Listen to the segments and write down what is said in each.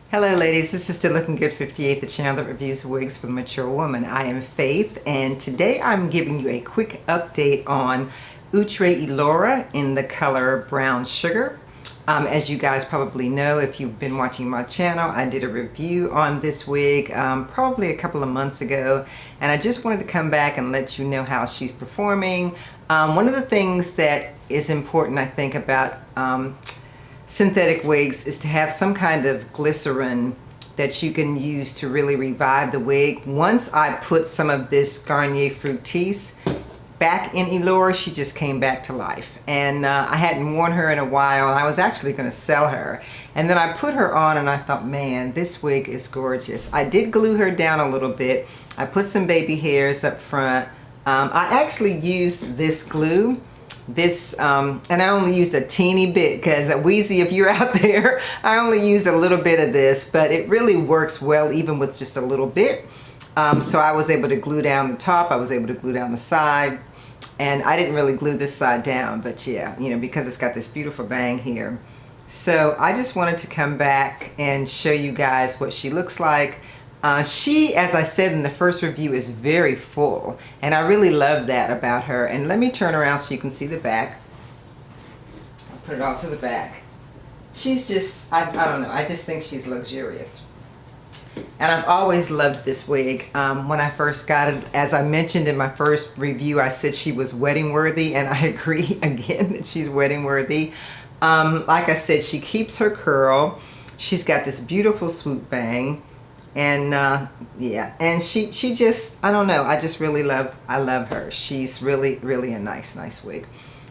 Hello ladies, this is Still Looking Good 58, the channel that reviews wigs for the mature woman. I am Faith, and today I'm giving you a quick update on Outre Elora in the color Brown Sugar. As you guys probably know, if you've been watching my channel, I did a review on this wig probably a couple of months ago, and I just wanted to come back and let you know how she's performing. One of the things that is important, I think, about synthetic wigs is to have some kind of glycerin that you can use to really revive the wig. Once I put some of this Garnier Fructis back in Elore, she just came back to life. And I hadn't worn her in a while, and I was actually going to sell her. And then I put her on and I thought, man, this wig is gorgeous. I did glue her down a little bit. I put some baby hairs up front. I actually used this glue. And I only used a teeny bit because Wheezy, if you're out there, I only used a little bit of this, but it really works well even with just a little bit. So I was able to glue down the top, I was able to glue down the side, and I didn't really glue this side down, but yeah, you know, because it's got this beautiful bang here. So I just wanted to come back and show you guys what she looks like. She, as I said in the first review, is very full, and I really love that about her. And let me turn around so you can see the back. I'll put it all to the back. She's just, I don't know, I just think she's luxurious. And I've always loved this wig. When I first got it, as I mentioned in my first review, I said she was wedding worthy, and I agree again that she's wedding worthy. Like I said, she keeps her curl. She's got this beautiful swoop bang. And yeah, and she just, I don't know, I just really love her. She's really a nice wig.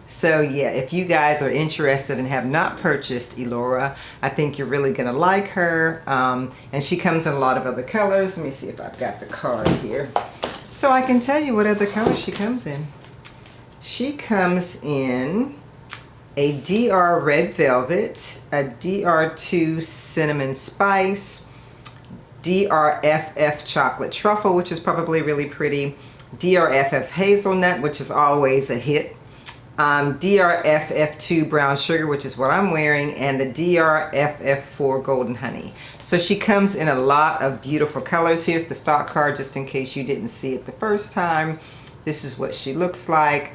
So yeah, if you guys are interested and have not purchased Elora, I think you're really gonna like her. And she comes in a lot of other colors. Let me see if I've got the card here, so I can tell you what other colors she comes in. She comes in a DR Red Velvet, a DR2 Cinnamon Spice, DRFF Chocolate Truffle, which is probably really pretty, DRFF Hazelnut, which is always a hit, DRFF2 Brown Sugar, which is what I'm wearing, and the DRFF4 Golden Honey. So she comes in a lot of beautiful colors. Here's the stock card, just in case you didn't see it the first time. This is what she looks like.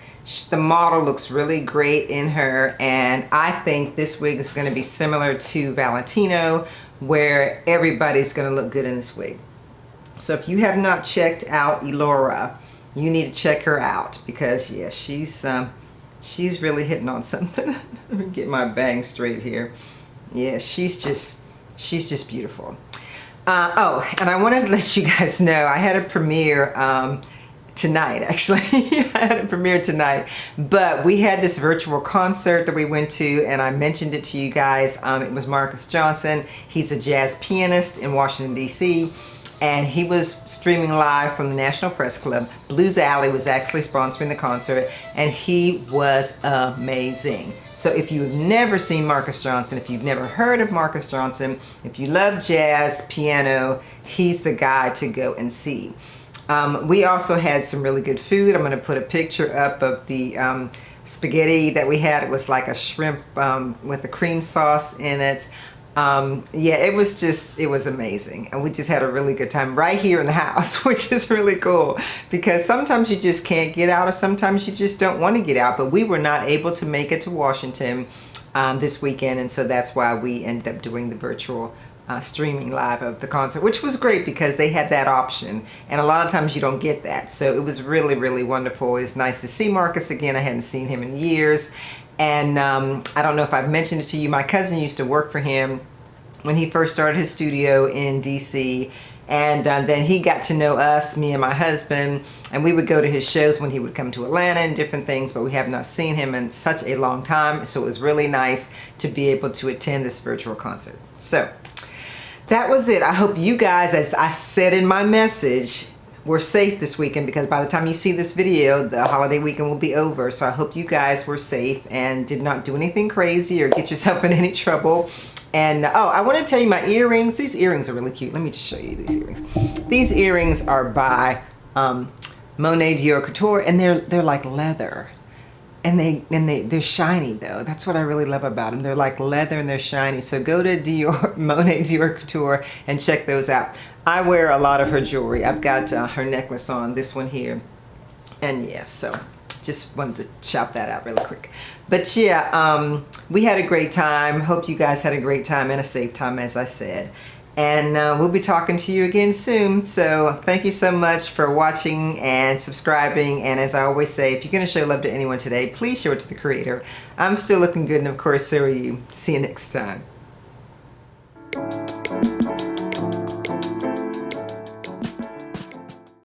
The model looks really great in her, and I think this wig is going to be similar to Valentino, where everybody's going to look good in this wig. So if you have not checked out Elora, you need to check her out, because yeah, she's really hitting on something. Let me get my bang straight here. Yeah, she's just beautiful. Oh, and I wanted to let you guys know I had a premiere tonight, actually. I had a premiere tonight, but we had this virtual concert that we went to, and I mentioned it to you guys. It was Marcus Johnson. He's a jazz pianist in Washington, D.C., and he was streaming live from the National Press Club. Blues Alley was actually sponsoring the concert, and he was amazing. So if you've never seen Marcus Johnson, if you've never heard of Marcus Johnson, if you love jazz, piano, he's the guy to go and see. We also had some really good food. I'm going to put a picture up of the spaghetti that we had. It was like a shrimp with a cream sauce in it. Yeah, it was amazing. And we just had a really good time right here in the house, which is really cool, because sometimes you just can't get out, or sometimes you just don't want to get out. But we were not able to make it to Washington this weekend, and so that's why we ended up doing the virtual streaming live of the concert, which was great because they had that option, and a lot of times you don't get that. So it was really wonderful. It's nice to see Marcus again. I hadn't seen him in years, and I don't know if I've mentioned it to you, my cousin used to work for him when he first started his studio in DC, and then he got to know us, me and my husband, and we would go to his shows when he would come to Atlanta and different things, but we have not seen him in such a long time, so it was really nice to be able to attend this virtual concert. So that was it. I hope you guys, as I said in my message, were safe this weekend, because by the time you see this video, the holiday weekend will be over. So I hope you guys were safe and did not do anything crazy or get yourself in any trouble. And oh, I want to tell you my earrings. These earrings are really cute. Let me just show you these earrings. These earrings are by Monet Dior Couture, and they're like leather. And they're shiny though. That's what I really love about them. They're like leather and they're shiny. So go to Monet Dior Couture and check those out. I wear a lot of her jewelry. I've got her necklace on, this one here. And yeah, so just wanted to shout that out really quick. But yeah, we had a great time. Hope you guys had a great time and a safe time, as I said. And we'll be talking to you again soon. So thank you so much for watching and subscribing. And as I always say, if you're going to show love to anyone today, please show it to the creator. I'm still looking good, and of course, so are you. See you next time.